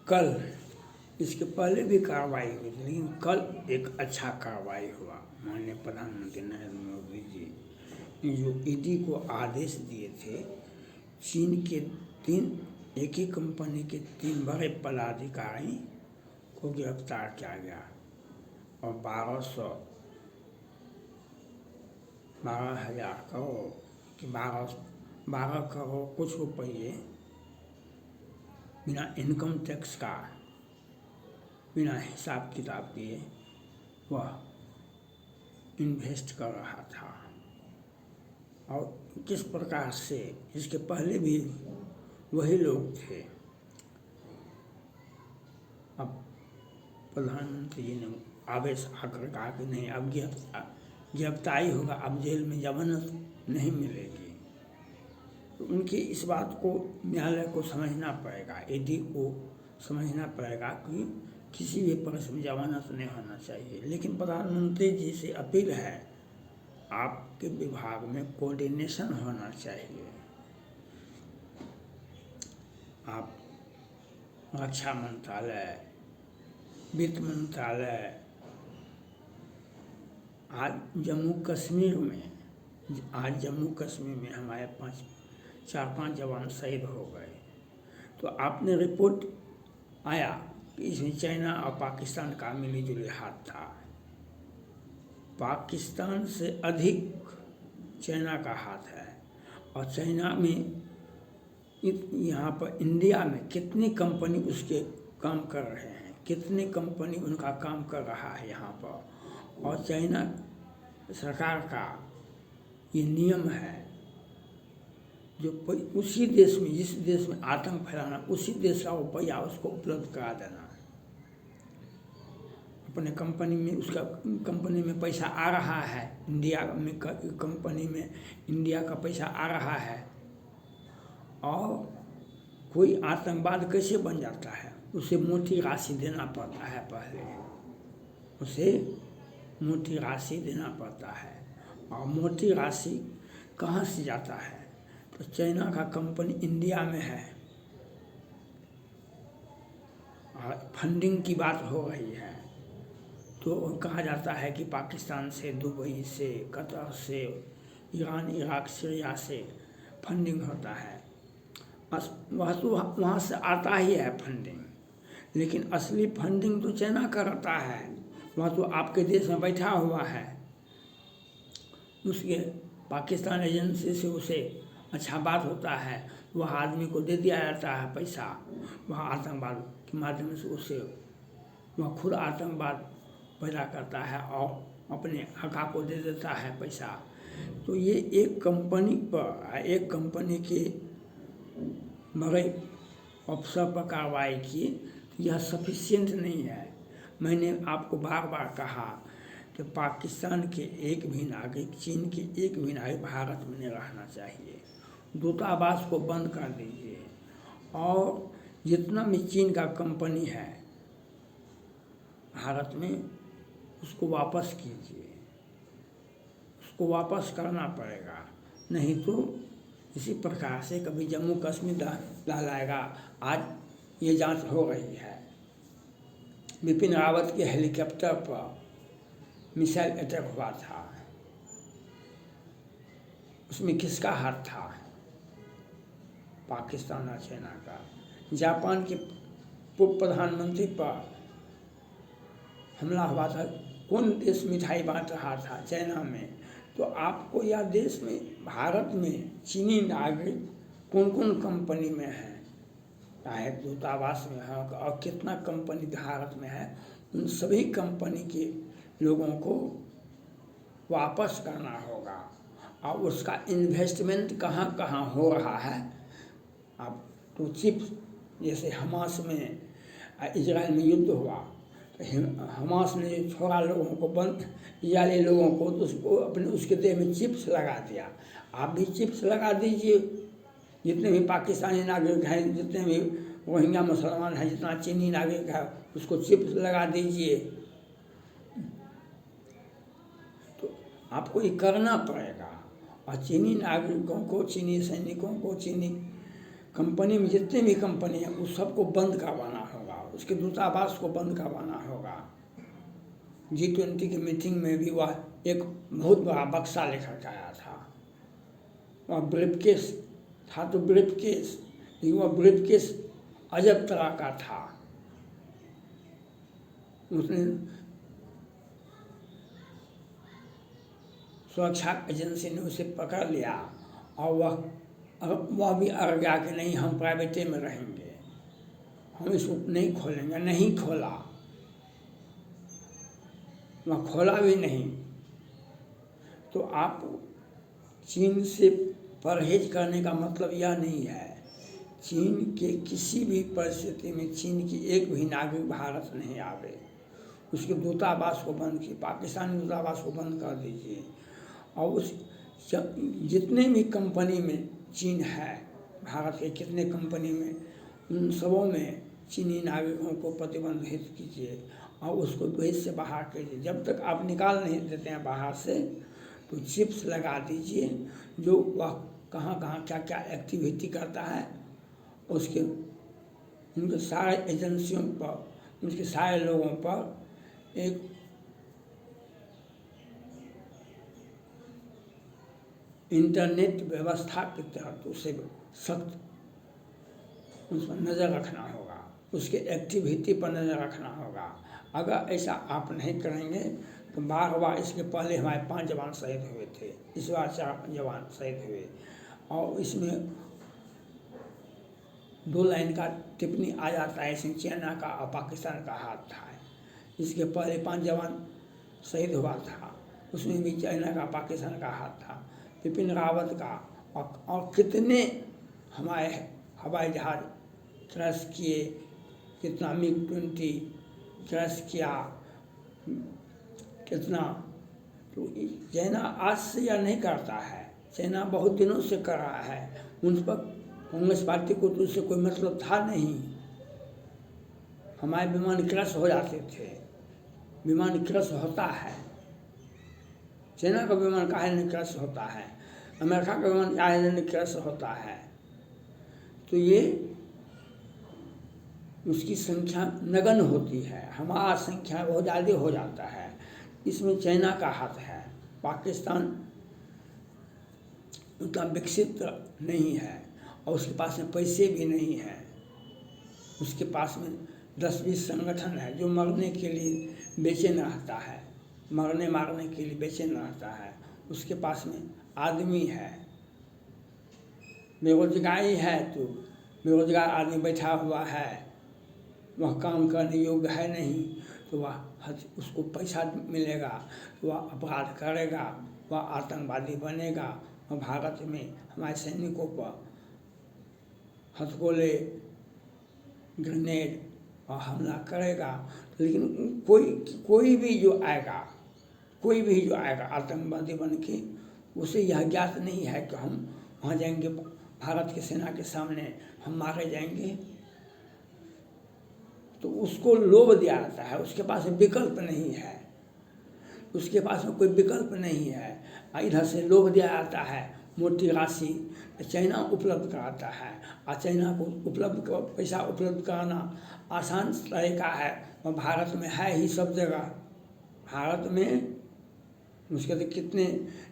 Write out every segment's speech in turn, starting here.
कल इसके पहले भी कार्रवाई हुई थी, लेकिन कल एक अच्छा कार्रवाई हुआ। माननीय प्रधानमंत्री नरेंद्र मोदी जी ने जो ईडी को आदेश दिए थे, चीन के एक ही कंपनी के 3 बड़े पदाधिकारी को गिरफ्तार किया गया और 12,000 करोड़ कि 12 करोड़ कुछ रुपये बिना इनकम टैक्स का, बिना हिसाब किताब किए वह इन्वेस्ट कर रहा था। और किस प्रकार से इसके पहले भी वही लोग थे। अब प्रधानमंत्री जी ने आवेश आकर कहा कि नहीं, अब गिरफ्तारी होगा, अब जेल में जमानत नहीं मिलेगी। तो उनकी इस बात को न्यायालय को समझना पड़ेगा, ईडी को समझना पड़ेगा कि किसी भी प्रश्न में जमानत नहीं होना चाहिए। लेकिन प्रधानमंत्री जी से अपील है, आपके विभाग में कोऑर्डिनेशन होना चाहिए। आप रक्षा मंत्रालय, वित्त मंत्रालय, आज जम्मू कश्मीर में हमारे 4-5 जवान शहीद हो गए। तो आपने रिपोर्ट आया कि इसमें चाइना और पाकिस्तान का मिली-जुली हाथ था। पाकिस्तान से अधिक चाइना का हाथ है। और चाइना में यहाँ पर इंडिया में कितनी कंपनी उसके काम कर रहे हैं, कितनी कंपनी उनका काम कर रहा है यहाँ पर। और चाइना सरकार का ये नियम है, जो उसी देश में, जिस देश में आतंक फैलाना, उसी देश का रुपया उसको उपलब्ध करा देना। अपने कंपनी में, उसका कंपनी में पैसा आ रहा है, इंडिया में कंपनी में इंडिया का पैसा आ रहा है। और कोई आतंकवाद कैसे बन जाता है, उसे मोटी राशि देना पड़ता है। पहले उसे मोटी राशि देना पड़ता है। और मोटी राशि कहाँ से जाता है, तो चाइना का कंपनी इंडिया में है। और फंडिंग की बात हो रही है, तो कहा जाता है कि पाकिस्तान से, दुबई से, कतर से, ईरान, इराक, सीरिया से फंडिंग होता है। वह तो वहाँ से आता ही है फंडिंग, लेकिन असली फंडिंग तो चाइना करता है। वह तो आपके देश में बैठा हुआ है, उसके पाकिस्तान एजेंसी से उसे अच्छा बात होता है, वह आदमी को दे दिया जाता है पैसा। वह आतंकवाद के माध्यम से उसे, वह खुद आतंकवाद पैदा करता है और अपने हका को दे देता है पैसा। तो ये एक कंपनी पर, एक कंपनी के बड़े अफसर पर कार्रवाई की, यह सफिशिएंट नहीं है। मैंने आपको बार बार कहा कि पाकिस्तान के एक भी नागरिक, चीन के एक भी नागरिक भारत में नहीं रहना चाहिए। दूतावास को बंद कर दीजिए और जितना भी चीन का कंपनी है भारत में, उसको वापस कीजिए। उसको वापस करना पड़ेगा, नहीं तो इसी प्रकार से कभी जम्मू कश्मीर लहलाएगा। आज ये जांच हो रही है, बिपिन रावत के हेलीकॉप्टर पर मिसाइल अटैक हुआ था, उसमें किसका हाथ था? पाकिस्तान और चाइना का। जापान के पूर्व प्रधानमंत्री पर हमला हुआ था, कौन देश मिठाई बांट रहा था? चाइना में। तो आपको यह देश में, भारत में चीनी नागरिक कौन कौन कंपनी में है, चाहे दूतावास में है और कितना कंपनी भारत में है, उन सभी कंपनी के लोगों को वापस करना होगा। और उसका इन्वेस्टमेंट कहाँ कहाँ हो रहा है। अब तो चिप्स, जैसे हमास में, इजराइल में युद्ध हुआ, तो हमास ने छोड़ा लोगों को, बंद इजरायली लोगों को, तो उसको अपने उसके देह में चिप्स लगा दिया। आप भी चिप्स लगा दीजिए। जितने भी पाकिस्तानी नागरिक हैं, जितने भी रोहिंग्या मुसलमान हैं, जितना चीनी नागरिक है, उसको चिप्स लगा दीजिए। तो आपको ये करना पड़ेगा। और चीनी नागरिकों को, चीनी सैनिकों को, चीनी कंपनी में जितने भी कंपनी हैं, उस सबको बंद करवाना होगा। उसके दूतावास को बंद करवाना होगा। G20 की मीटिंग में भी वह एक बहुत बड़ा बक्सा लेकर के आया था। वह ब्रीफकेस था तो ब्रीफकेस, लेकिन वह ब्रीफकेस अजब तरह का था। उसने सुरक्षा एजेंसी ने उसे पकड़ लिया और वह भी अड़ गया कि नहीं, हम प्राइवेटे में रहेंगे, हम इसको नहीं खोलेंगे। नहीं खोला, वह खोला भी नहीं। तो आप चीन से परहेज करने का मतलब यह नहीं है। चीन के किसी भी परिस्थिति में चीन की एक भी नागरिक भारत नहीं आवे। उसके दूतावास को बंद कीजिए, पाकिस्तानी दूतावास को बंद कर दीजिए। और उस जितने भी कंपनी में चीन है, भारत के कितने कंपनी में, उन सबों में चीनी नागरिकों को प्रतिबंधित कीजिए और उसको देश से बाहर कीजिए। जब तक आप निकाल नहीं देते हैं बाहर से, तो चिप्स लगा दीजिए। जो वह कहाँ कहाँ क्या क्या एक्टिविटी करता है, उसके उनके सारे एजेंसियों पर, उनके सारे लोगों पर एक इंटरनेट व्यवस्था के तहत उसे सख्त उस पर नज़र रखना होगा, उसके एक्टिविटी पर नज़र रखना होगा। अगर ऐसा आप नहीं करेंगे तो बार इसके पहले हमारे 5 जवान शहीद हुए थे, इस बार 4 जवान शहीद हुए। और इसमें 2 लाइन का टिप्पणी आ जाता है, इसमें चाइना का और पाकिस्तान का हाथ था। इसके पहले 5 जवान शहीद हुआ था, उसमें भी चाइना का पाकिस्तान का हाथ था। बिपिन रावत का और कितने हमारे हवाई जहाज क्रैश किए, कितना MiG-20 क्रैश किया, कितना। तो चाइना आज से यह नहीं करता है, चाइना बहुत दिनों से कर रहा है। उन पर कांग्रेस पार्टी को तो उससे कोई मतलब था नहीं। हमारे विमान क्रैश हो जाते थे, विमान क्रैश होता है। चाइना का विमान काहे नहीं क्रैश होता है, अमेरिका का विमान काहे नहीं क्रैश होता है। तो ये उसकी संख्या नगण्य होती है, हमारा संख्या बहुत ज़्यादा हो जाता है। इसमें चाइना का हाथ है। पाकिस्तान उतना विकसित नहीं है और उसके पास में पैसे भी नहीं हैं। उसके पास में 10-20 संगठन है जो मरने के लिए बेचैन रहता है, मरने मारने के लिए बेचैन रहता है। उसके पास में आदमी है, बेरोजगारी है, तो बेरोजगार आदमी बैठा हुआ है, वह काम करने योग्य है नहीं, तो वह उसको पैसा मिलेगा, वह अपराध करेगा, वह आतंकवादी बनेगा। और भारत में हमारे सैनिकों पर हथगोले, ग्रेनेड और हमला करेगा। लेकिन कोई भी जो आएगा आतंकवादी बन के, उसे यह ज्ञात नहीं है कि हम वहाँ जाएंगे, भारत की सेना के सामने हम मारे जाएंगे। तो उसको लोभ दिया जाता है, उसके पास विकल्प नहीं है, उसके पास में कोई विकल्प नहीं है। इधर से लोभ दिया जाता है, मोटी राशि चाइना उपलब्ध कराता है। और चाइना को पैसा उपलब्ध कराना आसान तरीका है, और भारत में है ही सब जगह। भारत में उसके तो कितने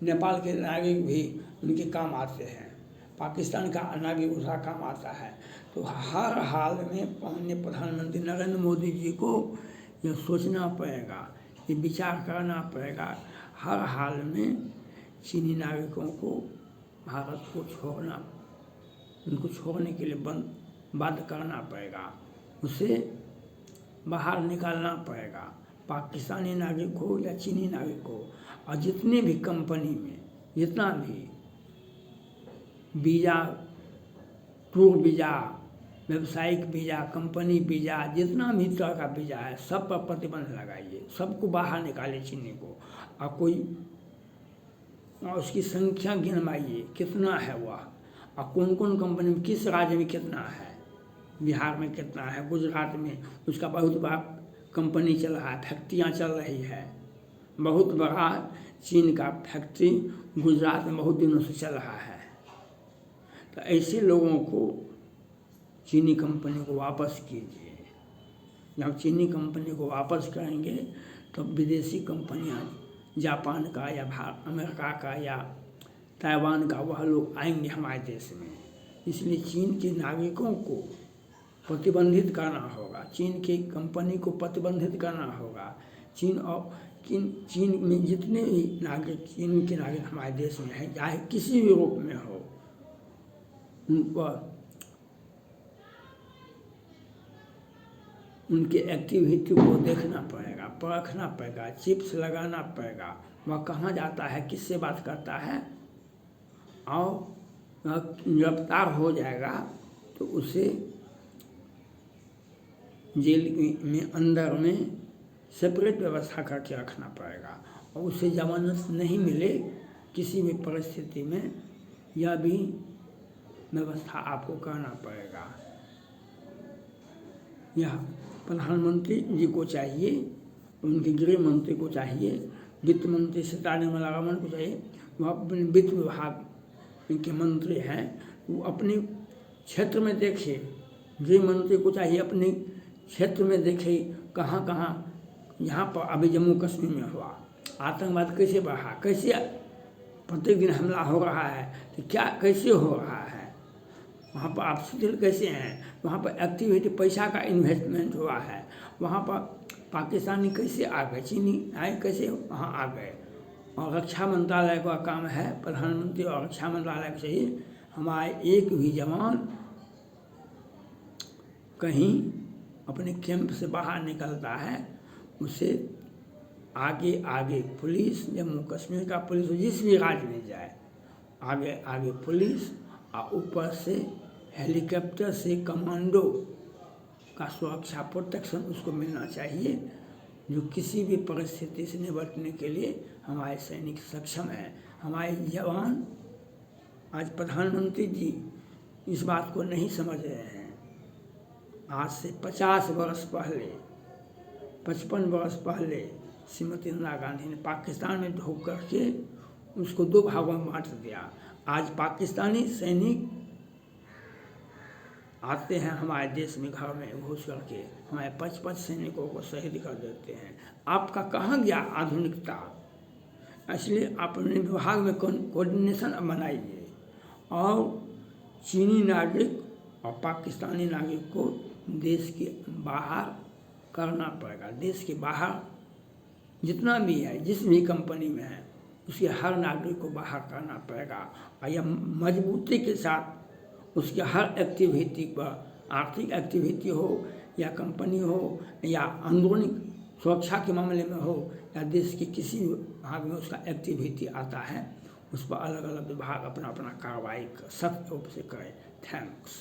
नेपाल के नागरिक भी उनके काम आते हैं, पाकिस्तान का नागरिक उसका काम आता है। तो हर हाल में माननीय प्रधानमंत्री नरेंद्र मोदी जी को यह सोचना पड़ेगा, ये विचार करना पड़ेगा, हर हाल में चीनी नागरिकों को भारत को छोड़ना, उनको छोड़ने के लिए बाध्य करना पड़ेगा, उसे बाहर निकालना पड़ेगा। पाकिस्तानी नागरिक हो या चीनी नागरिक हो, और जितने भी कंपनी में जितना भी वीज़ा, टूर वीज़ा, व्यावसायिक वीज़ा, कंपनी वीज़ा, जितना भी तरह का वीज़ा है, सब पर प्रतिबंध लगाइए, सबको बाहर निकालिए चीनी को। और उसकी संख्या गिनवाइए कितना है वह, और कौन कौन कंपनी में किस राज्य में कितना है, बिहार में कितना है, गुजरात में उसका बहुत बड़ा कंपनी चल रहा है, फैक्ट्रियाँ चल रही है, बहुत बड़ा चीन का फैक्ट्री गुजरात में बहुत दिनों से चल रहा है। तो ऐसे लोगों को चीनी कंपनी को वापस कीजिए, जब चीनी कंपनी को वापस करेंगे तो विदेशी कंपनियां जापान का या अमेरिका का या ताइवान का वह लोग आएंगे हमारे देश में। इसलिए चीन के नागरिकों को प्रतिबंधित करना होगा, चीन की कंपनी को प्रतिबंधित करना होगा। चीन में जितने भी नागरिक चीन के नागरिक हमारे देश में हैं, चाहे किसी भी रूप में हो, उनके एक्टिविटी को देखना पड़ेगा, परखना पड़ेगा, चिप्स लगाना पड़ेगा। वह कहाँ जाता है, किससे बात करता है, और गिरफ्तार हो जाएगा तो उसे जेल में अंदर में सेपरेट व्यवस्था करके रखना पड़ेगा, और उसे जमानत नहीं मिले किसी भी परिस्थिति में, यह भी व्यवस्था आपको करना पड़ेगा। यह प्रधानमंत्री जी को चाहिए, उनके गृह मंत्री को चाहिए, वित्त मंत्री सीतारमण को चाहिए, वह अपने वित्त विभाग के मंत्री हैं, वो अपने क्षेत्र में देखे। गृह मंत्री को चाहिए अपने क्षेत्र में देखे कहाँ कहाँ, यहाँ पर अभी जम्मू कश्मीर में हुआ आतंकवाद कैसे बढ़ा, कैसे प्रत्येक दिन हमला हो रहा है, तो क्या कैसे हो रहा है, वहाँ पर आप शिथिल कैसे हैं, वहाँ पर एक्टिविटी पैसा का इन्वेस्टमेंट हुआ है, वहाँ पर पाकिस्तानी कैसे आ गए, चीनी आए कैसे वहाँ आ गए। और रक्षा मंत्रालय का काम है, प्रधानमंत्री और रक्षा मंत्रालय को चाहिए हमारे एक भी जवान कहीं अपने कैंप से बाहर निकलता है उसे आगे आगे पुलिस, जम्मू कश्मीर का पुलिस जिस भी राज्य में जाए, आगे आगे पुलिस और ऊपर से हेलीकॉप्टर से कमांडो का सुरक्षा प्रोटेक्शन उसको मिलना चाहिए, जो किसी भी परिस्थिति से निपटने के लिए हमारे सैनिक सक्षम हैं। हमारे जवान, आज प्रधानमंत्री जी इस बात को नहीं समझ रहे हैं। आज से 50 वर्ष पहले, 55 वर्ष पहले श्रीमती इंदिरा गांधी ने पाकिस्तान में ढोक करके उसको 2 भागों में बांट दिया। आज पाकिस्तानी सैनिक आते हैं हमारे देश में, घर में घुस करके हमारे 55 सैनिकों को शहीद कर देते हैं। आपका कहाँ गया आधुनिकता? इसलिए अपने विभाग में कोऑर्डिनेशन बनाइए और चीनी नागरिक और पाकिस्तानी नागरिक को देश के बाहर करना पड़ेगा। देश के बाहर जितना भी है, जिस भी कंपनी में है, उसके हर नागरिक को बाहर करना पड़ेगा, और यह मजबूती के साथ उसके हर एक्टिविटी पर, आर्थिक एक्टिविटी हो या कंपनी हो या अंदरूनी सुरक्षा के मामले में हो या देश के किसी भाग में उसका एक्टिविटी आता है, उस पर अलग अलग विभाग अपना अपना कार्रवाई सख्त रूप से करें। थैंक्स।